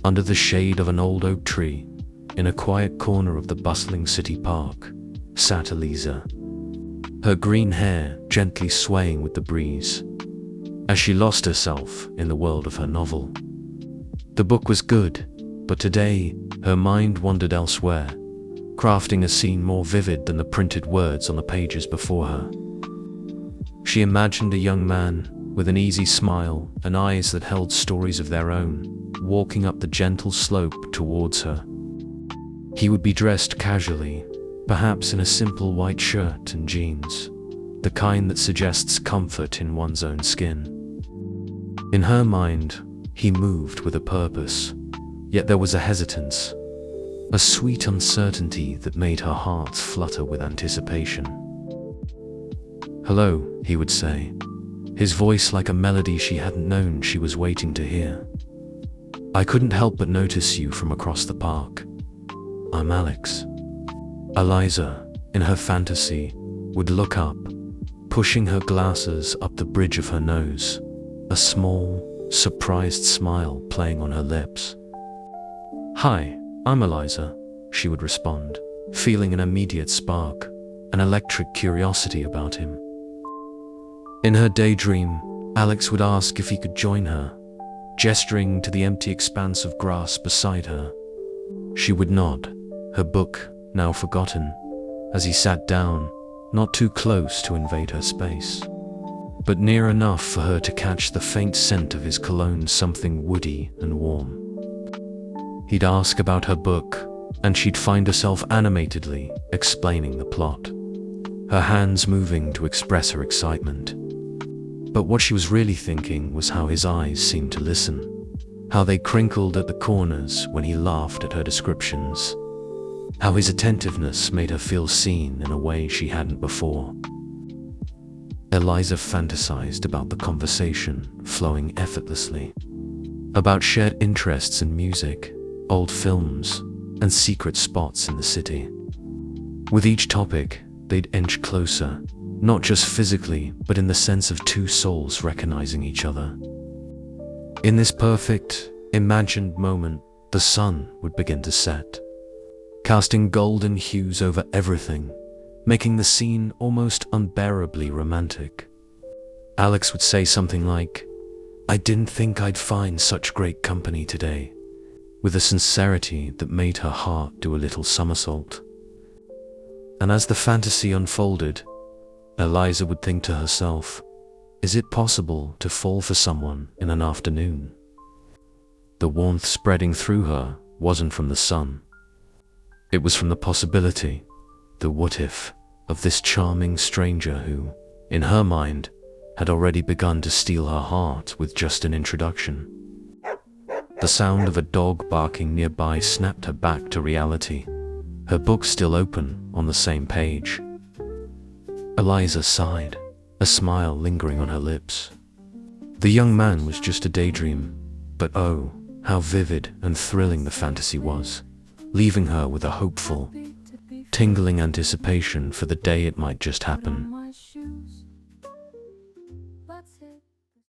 Under the shade of an old oak tree, in a quiet corner of the bustling city park, sat Eliza, her green hair gently swaying with the breeze, as she lost herself in the world of her novel. The book was good, but today her mind wandered elsewhere, crafting a scene more vivid than the printed words on the pages before her. She imagined a young man with an easy smile and eyes that held stories of their own, walking up the gentle slope towards her. He would be dressed casually, perhaps in a simple white shirt and jeans, the kind that suggests comfort in one's own skin. In her mind, he moved with a purpose, yet there was a hesitance, a sweet uncertainty that made her heart flutter with anticipation. "Hello," he would say, his voice like a melody she hadn't known she was waiting to hear. "I couldn't help but notice you from across the park. I'm Alex." Eliza, in her fantasy, would look up, pushing her glasses up the bridge of her nose, a small, surprised smile playing on her lips. "Hi, I'm Eliza," she would respond, feeling an immediate spark, an electric curiosity about him. In her daydream, Alex would ask if he could join her, gesturing to the empty expanse of grass beside her. She would nod, her book now forgotten, as he sat down, not too close to invade her space, but near enough for her to catch the faint scent of his cologne, something woody and warm. He'd ask about her book, and she'd find herself animatedly explaining the plot, her hands moving to express her excitement. But what she was really thinking was how his eyes seemed to listen, how they crinkled at the corners when he laughed at her descriptions, how his attentiveness made her feel seen in a way she hadn't before. Eliza fantasized about the conversation flowing effortlessly, about shared interests in music, old films, and secret spots in the city. With each topic, they'd inch closer, not just physically, but in the sense of two souls recognizing each other. In this perfect, imagined moment, the sun would begin to set, casting golden hues over everything, making the scene almost unbearably romantic. Alex would say something like, "I didn't think I'd find such great company today," with a sincerity that made her heart do a little somersault. And as the fantasy unfolded, Eliza would think to herself, is it possible to fall for someone in an afternoon? The warmth spreading through her wasn't from the sun. It was from the possibility, the what if, of this charming stranger who, in her mind, had already begun to steal her heart with just an introduction. The sound of a dog barking nearby snapped her back to reality, her book still open on the same page. Eliza sighed, a smile lingering on her lips. The young man was just a daydream, but oh, how vivid and thrilling the fantasy was, leaving her with a hopeful, tingling anticipation for the day it might just happen.